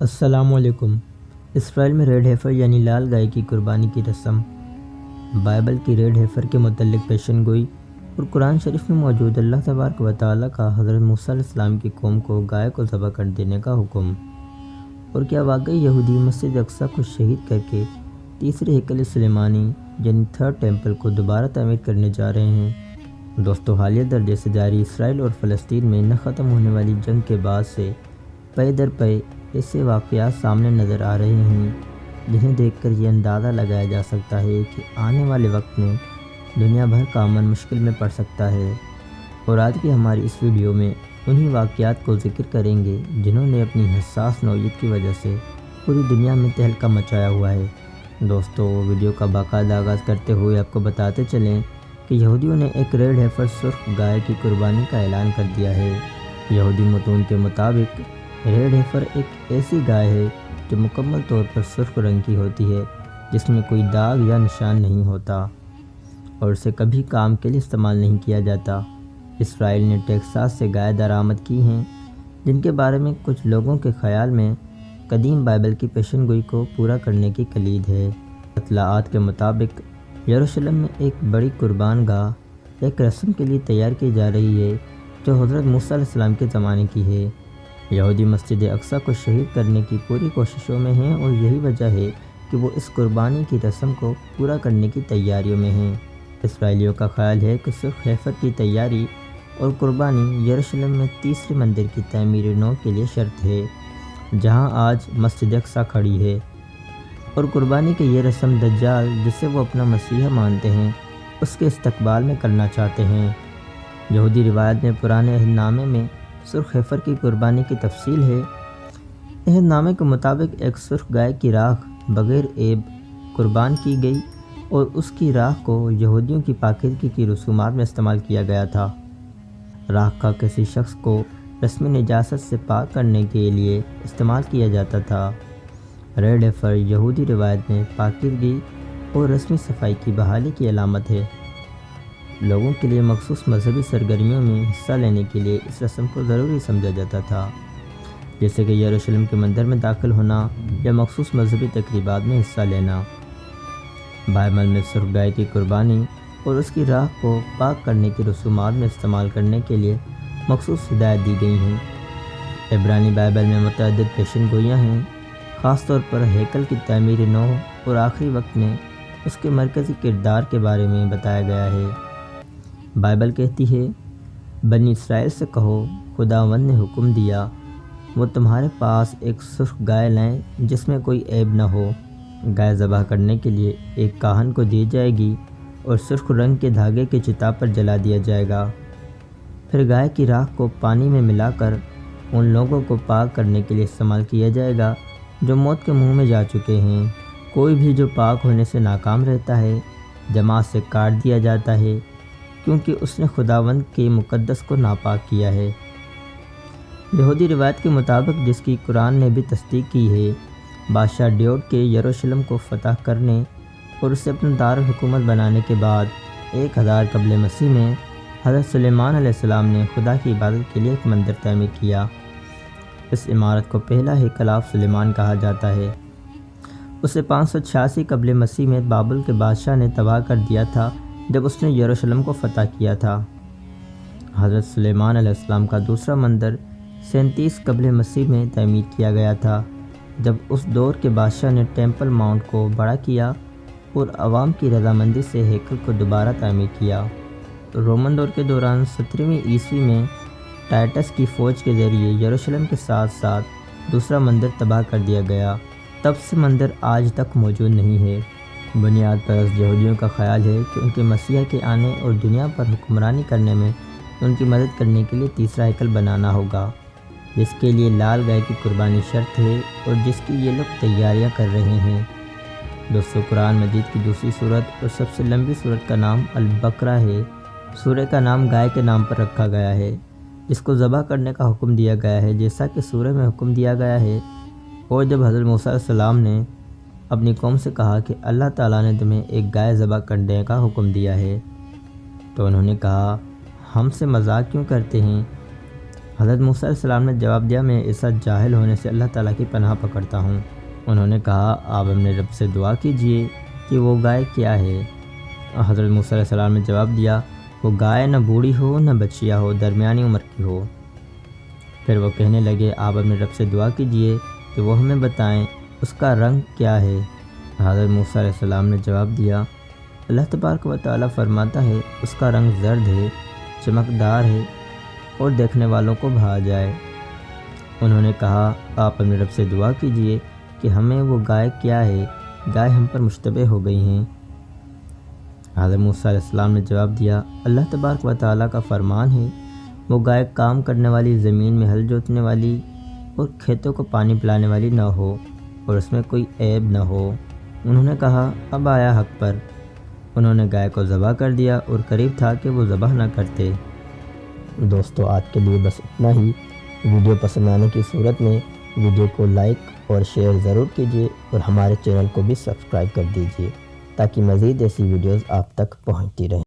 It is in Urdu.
السلام علیکم۔ اسرائیل میں ریڈ ہیفر یعنی لال گائے کی قربانی کی رسم، بائبل کی ریڈ ہیفر کے متعلق پیشن گوئی اور قرآن شریف میں موجود اللہ تبارک و تعالیٰ کا حضرت موسیٰ علیہ السلام کی قوم کو گائے کو ذبح کر دینے کا حکم، اور کیا واقعی یہودی مسجد اقصیٰ کو شہید کر کے تیسرے ہیکل سلیمانی یعنی تھرڈ ٹیمپل کو دوبارہ تعمیر کرنے جا رہے ہیں؟ دوستو، حالیہ درجے سے جاری اسرائیل اور فلسطین میں نہ ختم ہونے والی جنگ کے بعد سے پے در پے ایسے واقعات سامنے نظر آ رہے ہیں جنہیں دیکھ کر یہ اندازہ لگایا جا سکتا ہے کہ آنے والے وقت میں دنیا بھر کا امن مشکل میں پڑ سکتا ہے۔ اور آج کی ہماری اس ویڈیو میں انہی واقعات کو ذکر کریں گے جنہوں نے اپنی حساس نوعیت کی وجہ سے پوری دنیا میں تہلکہ مچایا ہوا ہے۔ دوستو، ویڈیو کا باقاعدہ آغاز کرتے ہوئے آپ کو بتاتے چلیں کہ یہودیوں نے ایک ریڈ ہیفر سرخ گائے کی قربانی کا اعلان کر دیا ہے۔ یہودی متون کے مطابق ریڈ ہیفر ایک ایسی گائے ہے جو مکمل طور پر سرخ رنگ کی ہوتی ہے، جس میں کوئی داغ یا نشان نہیں ہوتا، اور اسے کبھی کام کے لیے استعمال نہیں کیا جاتا۔ اسرائیل نے ٹیکساس سے گائے درآمد کی ہیں جن کے بارے میں کچھ لوگوں کے خیال میں قدیم بائبل کی پیشن گوئی کو پورا کرنے کی کلید ہے۔ اطلاعات کے مطابق یروشلم میں ایک بڑی قربان گاہ ایک رسم کے لیے تیار کی جا رہی ہے جو حضرت موسیٰ علیہ السلام کے زمانے کی ہے۔ یہودی مسجد اقصیٰ کو شہید کرنے کی پوری کوششوں میں ہیں، اور یہی وجہ ہے کہ وہ اس قربانی کی رسم کو پورا کرنے کی تیاریوں میں ہیں۔ اسرائیلیوں کا خیال ہے کہ سرخ ہیفر کی تیاری اور قربانی یروشلم میں تیسرے مندر کی تعمیر نو کے لیے شرط ہے، جہاں آج مسجد اقصیٰ کھڑی ہے، اور قربانی کی یہ رسم دجال، جسے وہ اپنا مسیحا مانتے ہیں، اس کے استقبال میں کرنا چاہتے ہیں۔ یہودی روایت میں پرانے عہد نامے میں سرخ ہیفر کی قربانی کی تفصیل ہے۔ عہد نامے کے مطابق ایک سرخ گائے کی راکھ بغیر عیب قربان کی گئی، اور اس کی راکھ کو یہودیوں کی پاکیزگی کی رسومات میں استعمال کیا گیا تھا۔ راکھ کا کسی شخص کو رسمی نجاست سے پاک کرنے کے لیے استعمال کیا جاتا تھا۔ ریڈ ہیفر یہودی روایت میں پاکیزگی اور رسمی صفائی کی بحالی کی علامت ہے۔ لوگوں کے لیے مخصوص مذہبی سرگرمیوں میں حصہ لینے کے لیے اس رسم کو ضروری سمجھا جاتا تھا، جیسے کہ یروشلم کے مندر میں داخل ہونا یا مخصوص مذہبی تقریبات میں حصہ لینا۔ بائبل میں سرخ گائے کی قربانی اور اس کی راکھ کو پاک کرنے کی رسومات میں استعمال کرنے کے لیے مخصوص ہدایت دی گئی ہیں۔ عبرانی بائبل میں متعدد پیشن گوئیاں ہیں، خاص طور پر ہیکل کی تعمیر نو اور آخری وقت میں اس کے مرکزی کردار کے بارے میں بتایا گیا ہے۔ بائبل کہتی ہے، بنی اسرائیل سے کہو، خداوند نے حکم دیا، وہ تمہارے پاس ایک سرخ گائے لائیں جس میں کوئی عیب نہ ہو۔ گائے ذبح کرنے کے لیے ایک کاہن کو دی جائے گی اور سرخ رنگ کے دھاگے کی چتا پر جلا دیا جائے گا۔ پھر گائے کی راکھ کو پانی میں ملا کر ان لوگوں کو پاک کرنے کے لیے استعمال کیا جائے گا جو موت کے منہ میں جا چکے ہیں۔ کوئی بھی جو پاک ہونے سے ناکام رہتا ہے، جماعت سے کاٹ دیا جاتا ہے، کیونکہ اس نے خداوند کے مقدس کو ناپاک کیا ہے۔ یہودی روایت کے مطابق، جس کی قرآن نے بھی تصدیق کی ہے، بادشاہ ڈیوڈ کے یروشلم کو فتح کرنے اور اسے اپنا دارالحکومت بنانے کے بعد 1000 قبل مسیح میں حضرت سلیمان علیہ السلام نے خدا کی عبادت کے لیے ایک مندر تعمیر کیا۔ اس عمارت کو پہلا ہیکل آف سلیمان کہا جاتا ہے۔ اسے 586 قبل مسیح میں بابل کے بادشاہ نے تباہ کر دیا تھا جب اس نے یروشلم کو فتح کیا تھا۔ حضرت سلیمان علیہ السلام کا دوسرا مندر 37 قبل مسیح میں تعمیر کیا گیا تھا، جب اس دور کے بادشاہ نے ٹیمپل ماؤنٹ کو بڑا کیا اور عوام کی رضامندی سے ہیکل کو دوبارہ تعمیر کیا۔ رومن دور کے دوران 17ویں عیسوی میں ٹائٹس کی فوج کے ذریعے یروشلم کے ساتھ ساتھ دوسرا مندر تباہ کر دیا گیا۔ تب سے مندر آج تک موجود نہیں ہے۔ بنیاد پرست یہودیوں کا خیال ہے کہ ان کے مسیح کے آنے اور دنیا پر حکمرانی کرنے میں ان کی مدد کرنے کے لیے تیسرا ہیکل بنانا ہوگا، جس کے لیے لال گائے کی قربانی شرط ہے اور جس کی یہ لوگ تیاریاں کر رہے ہیں۔ دوستو، قرآن مجید کی دوسری سورت اور سب سے لمبی سورت کا نام البقرہ ہے۔ سورہ کا نام گائے کے نام پر رکھا گیا ہے جس کو ذبح کرنے کا حکم دیا گیا ہے، جیسا کہ سورہ میں حکم دیا گیا ہے۔ اور جب حضرت موسیٰ علیہ السلام نے اپنی قوم سے کہا کہ اللہ تعالیٰ نے تمہیں ایک گائے ذبح کرنے کا حکم دیا ہے، تو انہوں نے کہا، ہم سے مذاق کیوں کرتے ہیں؟ حضرت موسیٰ علیہ السلام نے جواب دیا میں ایسا جاہل ہونے سے اللہ تعالیٰ کی پناہ پکڑتا ہوں۔ انہوں نے کہا آپ اپنے رب سے دعا کیجئے کہ وہ گائے کیا ہے؟ حضرت موسیٰ علیہ السلام نے جواب دیا وہ گائے نہ بوڑھی ہو نہ بچیا ہو، درمیانی عمر کی ہو۔ پھر وہ کہنے لگے آپ اپنے رب سے دعا کیجئے کہ وہ ہمیں بتائیں اس کا رنگ کیا ہے؟ حضرت موسیٰ علیہ السلام نے جواب دیا اللہ تبارک و تعالیٰ فرماتا ہے اس کا رنگ زرد ہے، چمکدار ہے اور دیکھنے والوں کو بھا جائے۔ انہوں نے کہا آپ اپنے رب سے دعا کیجئے کہ ہمیں وہ گائے کیا ہے، گائے ہم پر مشتبہ ہو گئی ہیں۔ حضرت موسیٰ علیہ السلام نے جواب دیا اللہ تبارک و تعالیٰ کا فرمان ہے وہ گائے کام کرنے والی، زمین میں ہل جوتنے والی اور کھیتوں کو پانی پلانے والی نہ ہو اور اس میں کوئی عیب نہ ہو۔ انہوں نے کہا اب آیا حق پر۔ انہوں نے گائے کو ذبح کر دیا اور قریب تھا کہ وہ ذبح نہ کرتے۔ دوستو آج کے لیے بس اتنا ہی۔ ویڈیو پسند آنے کی صورت میں ویڈیو کو لائک اور شیئر ضرور کیجیے اور ہمارے چینل کو بھی سبسکرائب کر دیجیے تاکہ مزید ایسی ویڈیوز آپ تک پہنچتی رہیں۔